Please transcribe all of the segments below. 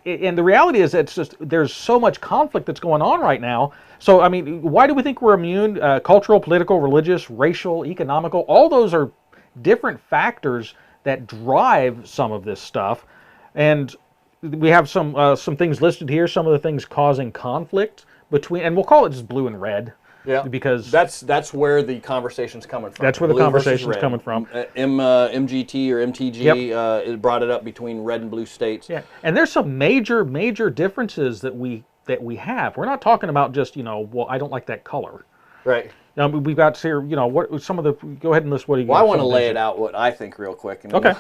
and the reality is it's just there's so much conflict that's going on right now. So I mean, why do we think we're immune? Cultural, political, religious, racial, economical, all those are different factors that drive some of this stuff. And we have some things listed here, some of the things causing conflict between, and we'll call it just blue and red. Yeah, because that's where the conversation's coming from. That's where the conversation's coming from. MGT or MTG Yep. it brought it up between red and blue states. Yeah, and there's some major differences that we have. We're not talking about just well, I don't like that color. Right. Now we've got here what some of the. Go ahead and list what you. Well, I want to lay it out what I think real quick. Okay.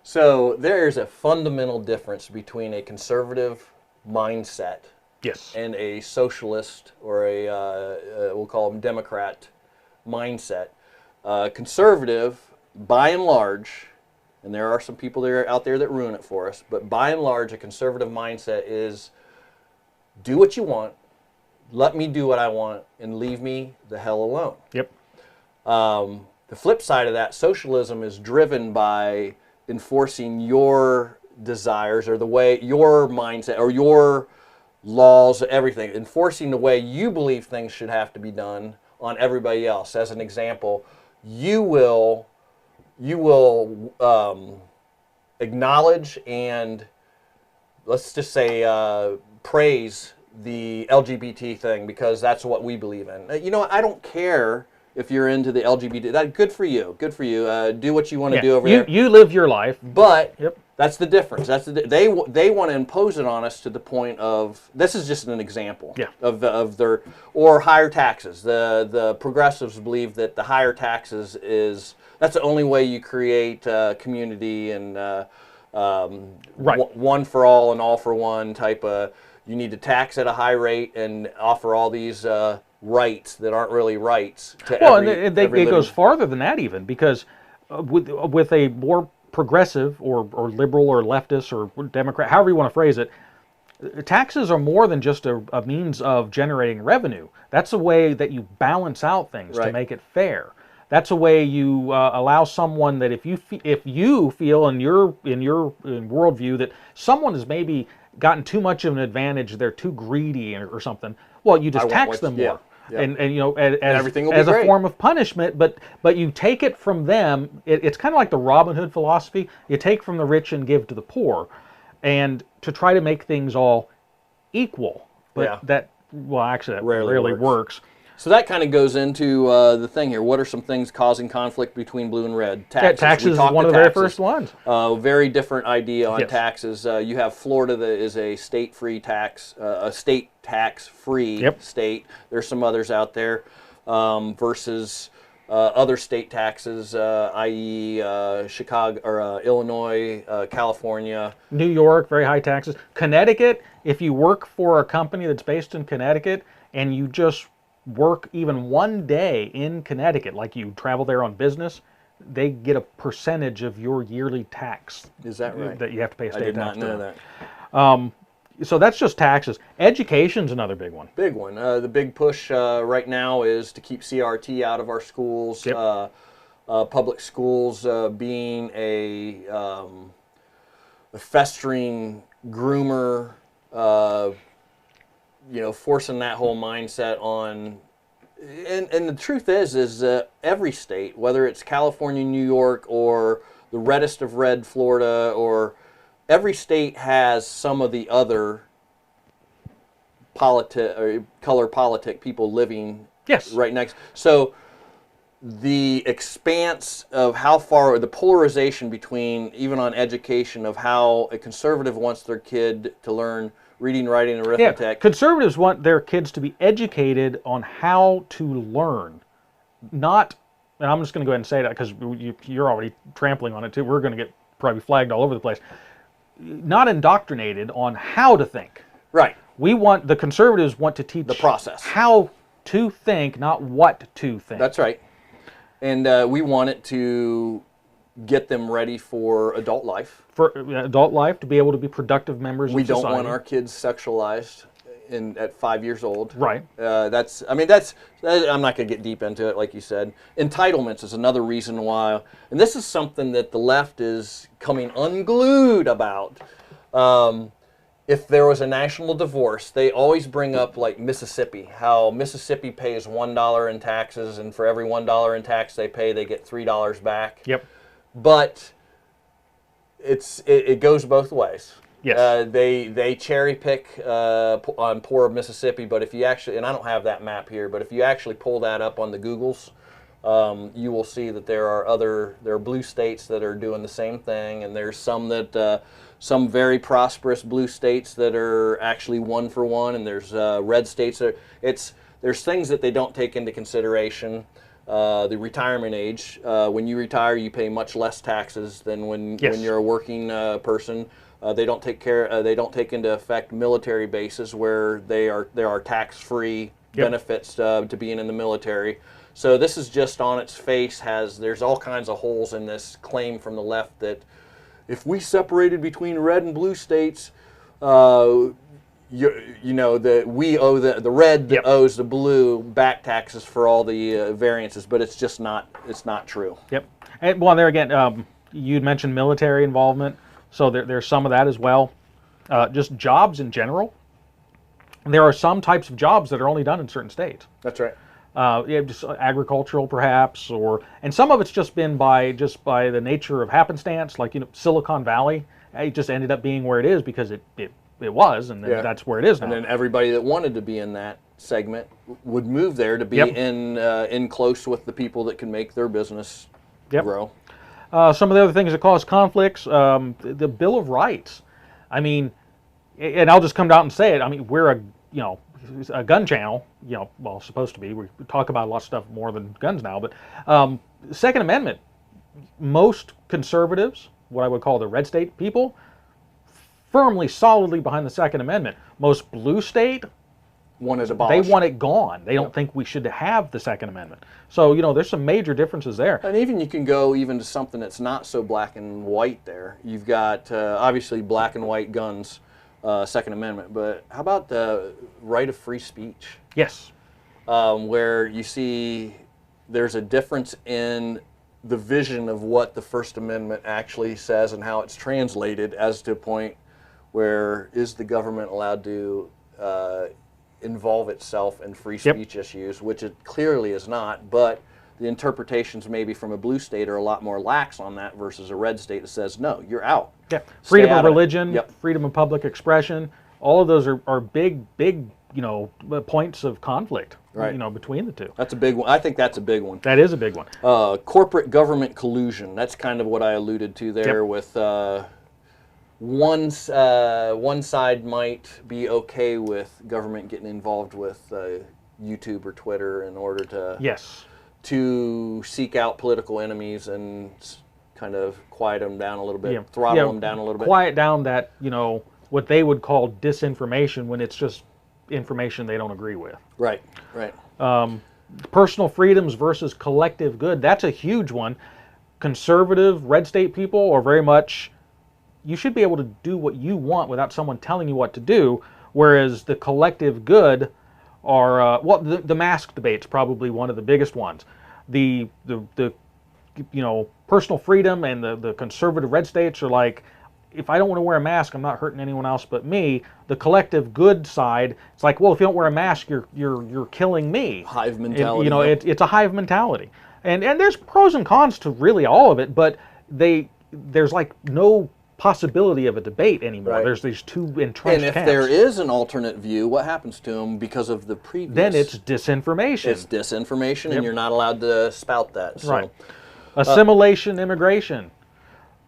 So there's a fundamental difference between a conservative mindset. Yes. And a socialist or we'll call them Democrat mindset. Conservative, by and large, and there are some people there out there that ruin it for us, but by and large, a conservative mindset is do what you want, let me do what I want, and leave me the hell alone. Yep. The flip side of that, socialism is driven by enforcing your desires or the way your mindset or your laws, everything, enforcing the way you believe things should have to be done on everybody else. As an example, you will acknowledge and let's just say praise the LGBT thing because that's what we believe in. I don't care if you're into the LGBT. That good for you. Good for you. Do what you want to do over there. You live your life, but. Yep. That's the difference. They want to impose it on us to the point of this is just an example of their or higher taxes. The progressives believe that the higher taxes that's the only way you create community and one for all and all for one type of. You need to tax at a high rate and offer all these rights that aren't really rights to it goes farther than that even because with a more progressive or liberal or leftist or Democrat, however you want to phrase it, taxes are more than just a means of generating revenue. That's a way that you balance out things to make it fair. That's a way you allow someone that if you feel in your worldview that someone has maybe gotten too much of an advantage, they're too greedy or something, well, you just tax them more. Yeah. And as a form of punishment, but you take it from them. It's kind of like the Robin Hood philosophy. You take from the rich and give to the poor, and to try to make things all equal. But that rarely works. So that kind of goes into the thing here. What are some things causing conflict between blue and red? Taxes. Taxes is one of the very first ones. Very different idea on taxes. You have Florida that is a state-free tax, a state tax-free state. There's some others out there versus other state taxes, i.e. Chicago or Illinois, California. New York, very high taxes. Connecticut, if you work for a company that's based in Connecticut and you just work even one day in Connecticut, like you travel there on business, they get a percentage of your yearly tax. Is that right? That you have to pay a state tax. I did not know that. So that's just taxes. Education's another big one. Big one. The big push right now is to keep CRT out of our schools. Yep. Public schools being a festering groomer. Forcing that whole mindset on, and the truth is every state, whether it's California, New York, or the reddest of red, Florida, or every state has some of the other color politic people living right next. So the expanse of how far, the polarization between, even on education, of how a conservative wants their kid to learn reading, writing, and arithmetic. Yeah, conservatives want their kids to be educated on how to learn, not, and I'm just going to go ahead and say that because you're already trampling on it too. We're going to get probably flagged all over the place. Not indoctrinated on how to think. Right. The conservatives want to teach the process. How to think, not what to think. That's right. And we want it to get them ready for adult life. For adult life, to be able to be productive members of society. We don't want our kids sexualized at 5 years old. Right. I'm not going to get deep into it, like you said. Entitlements is another reason why, and this is something that the left is coming unglued about. if there was a national divorce, they always bring up like Mississippi, how Mississippi pays $1 in taxes, and for every $1 in tax they pay, they get $3 back. Yep. But it goes both ways. Yes. They cherry pick on poor Mississippi, but if you actually, and I don't have that map here, but if you actually pull that up on the Googles, you will see that there are blue states that are doing the same thing, and there's some that some very prosperous blue states that are actually 1 for 1, and there's red states that there's things that they don't take into consideration. The retirement age. When you retire, you pay much less taxes than when you're a working person. They don't take into effect military bases where there are tax-free benefits to being in the military. So this is just on its face there's all kinds of holes in this claim from the left that if we separated between red and blue states, the red owes the blue back taxes for all the variances, but it's just not true. Yep. And well, there again, you'd mentioned military involvement, so there's some of that as well. Just jobs in general. There are some types of jobs that are only done in certain states. That's right. Just agricultural, perhaps, and some of it's just been by the nature of happenstance, like Silicon Valley. It just ended up being where it is because it was, and then that's where it is now. And then everybody that wanted to be in that segment would move there to be in close with the people that can make their business grow. Some of the other things that cause conflicts, the Bill of Rights. I mean, and I'll just come out and say it. I mean, we're a gun channel, well, supposed to be. We talk about a lot of stuff more than guns now, but Second Amendment, most conservatives, what I would call the red state people, firmly, solidly behind the Second Amendment. Most blue state, want it abolished. They want it gone. They don't think we should have the Second Amendment. So, there's some major differences there. And even you can go even to something that's not so black and white there. You've got, obviously, black and white guns, Second Amendment, but how about the right of free speech? Yes. Where you see there's a difference in the vision of what the First Amendment actually says and how it's translated as to a point where is the government allowed to involve itself in free speech issues, which it clearly is not, but the interpretations maybe from a blue state are a lot more lax on that versus a red state that says, no, you're out. Yeah. Freedom of religion, freedom of public expression, all of those are big, points of conflict, between the two. That's a big one. I think that's a big one. That is a big one. Corporate government collusion. That's kind of what I alluded to there with one side might be okay with government getting involved with YouTube or Twitter in order to seek out political enemies and kind of quiet them down a little bit, throttle them down a little bit. Quiet down that, what they would call disinformation when it's just information they don't agree with. Right. Personal freedoms versus collective good. That's a huge one. Conservative, red state people are very much, you should be able to do what you want without someone telling you what to do, whereas the collective good are, the mask debate's probably one of the biggest ones. The personal freedom and the conservative red states are like, if I don't want to wear a mask, I'm not hurting anyone else but me. The collective good side, it's like, well, if you don't wear a mask, you're killing me. Hive mentality. It's a hive mentality, and there's pros and cons to really all of it, but there's like no possibility of a debate anymore. There's these two entrenched camps. And if there is an alternate view, what happens to them because of the previous? Then it's disinformation. It's disinformation, and you're not allowed to spout that. So. Right. Assimilation, immigration.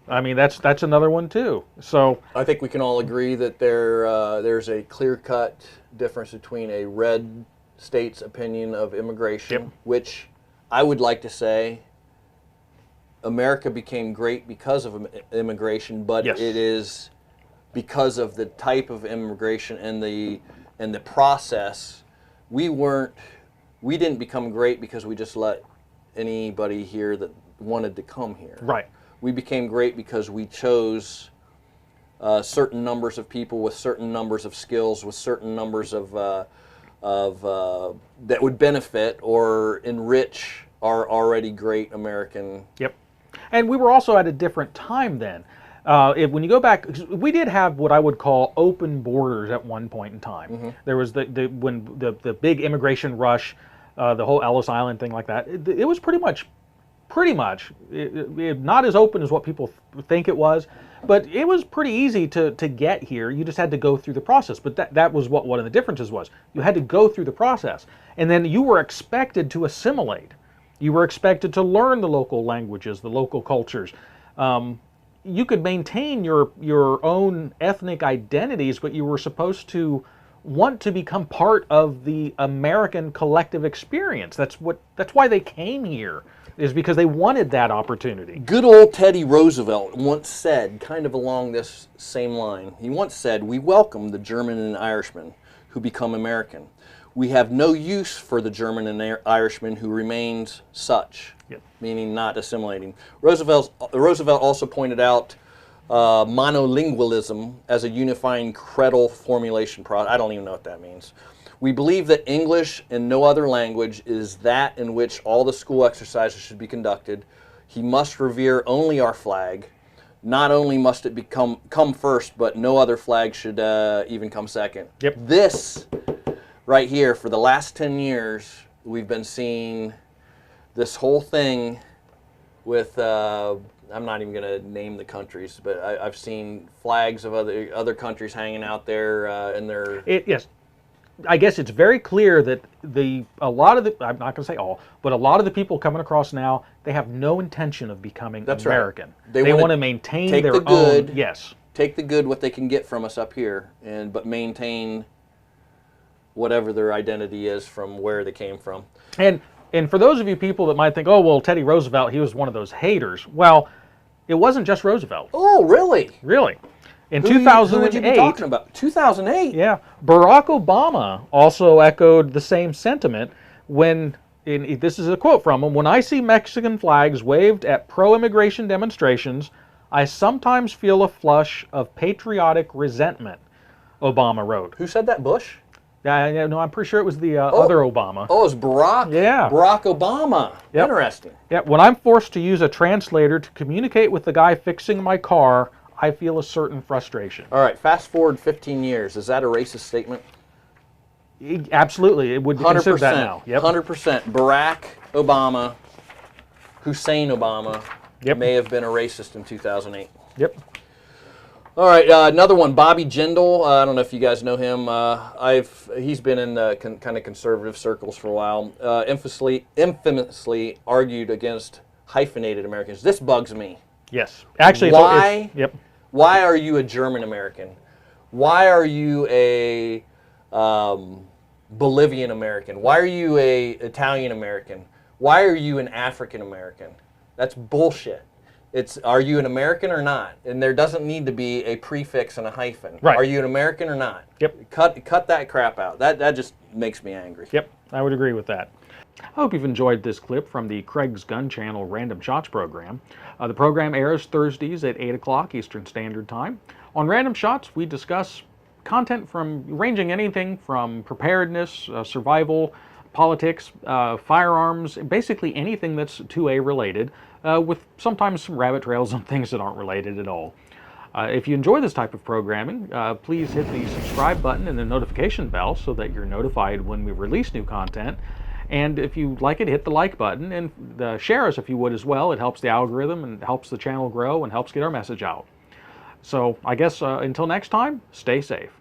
I mean, that's another one too. So I think we can all agree that there's a clear-cut difference between a red state's opinion of immigration, which I would like to say America became great because of immigration, but it is because of the type of immigration and the process. We didn't become great because we just let anybody here that wanted to come here. Right. We became great because we chose certain numbers of people with certain numbers of skills, with certain numbers of that would benefit or enrich our already great American. Yep. And we were also at a different time then. When you go back, 'cause we did have what I would call open borders at one point in time. There was when the big immigration rush, the whole Ellis Island thing like that. It was pretty much not as open as what people think it was, but it was pretty easy to get here. You just had to go through the process. But that was what one of the differences was. You had to go through the process, and then you were expected to assimilate. You were expected to learn the local languages, the local cultures. You could maintain your own ethnic identities, but you were supposed to want to become part of the American collective experience. That's why they came here, is because they wanted that opportunity. Good old Teddy Roosevelt once said, kind of along this same line, he once said, "We welcome the German and Irishman who become American. We have no use for the German and Irishman who remains such," meaning not assimilating. Roosevelt also pointed out monolingualism as a unifying creedal formulation process. I don't even know what that means. "We believe that English and no other language is that in which all the school exercises should be conducted. He must revere only our flag. Not only must it come first, but no other flag should even come second." This right here, for the last 10 years, we've been seeing this whole thing with, I'm not even going to name the countries, but I've seen flags of other countries hanging out there in their... Yes. I guess it's very clear that a lot of the, I'm not going to say all, but a lot of the people coming across now, they have no intention of becoming American. Right. They want to maintain their own. Yes. Take the good, what they can get from us up here, but maintain whatever their identity is from where they came from. And for those of you people that might think, oh, well, Teddy Roosevelt, he was one of those haters. Well, it wasn't just Roosevelt. Oh, really? Really. In 2008, who would you be talking about? 2008? Yeah. Barack Obama also echoed the same sentiment when, this is a quote from him, "When I see Mexican flags waved at pro-immigration demonstrations, I sometimes feel a flush of patriotic resentment," Obama wrote. Who said that, Bush? No, I'm pretty sure it was the other Obama. Oh, it was Barack? Yeah. Barack Obama. Yep. Interesting. Yeah. "When I'm forced to use a translator to communicate with the guy fixing my car, I feel a certain frustration." All right, fast forward 15 years. Is that a racist statement? Absolutely. It would be considered that now. Yep. 100%. Barack Obama, Hussein Obama, may have been a racist in 2008. Yep. All right, another one, Bobby Jindal. I don't know if you guys know him. He's been in the kind of conservative circles for a while. Infamously argued against hyphenated Americans. This bugs me. Yes. Actually, why? Yep. Why are you a German American? Why are you a Bolivian American? Why are you a Italian American? Why are you an African American? That's bullshit. It's, are you an American or not? And there doesn't need to be a prefix and a hyphen. Right. Are you an American or not? Yep. Cut that crap out. That just makes me angry. Yep. I would agree with that. I hope you've enjoyed this clip from the Craig's Gun Channel Random Shots program. The program airs Thursdays at 8 o'clock Eastern Standard Time. On Random Shots, we discuss content ranging anything from preparedness, survival, politics, firearms, basically anything that's 2A related, with sometimes some rabbit trails and things that aren't related at all. If you enjoy this type of programming, please hit the subscribe button and the notification bell so that you're notified when we release new content. And if you like it, hit the like button and share us if you would as well. It helps the algorithm and helps the channel grow and helps get our message out. So I guess until next time, stay safe.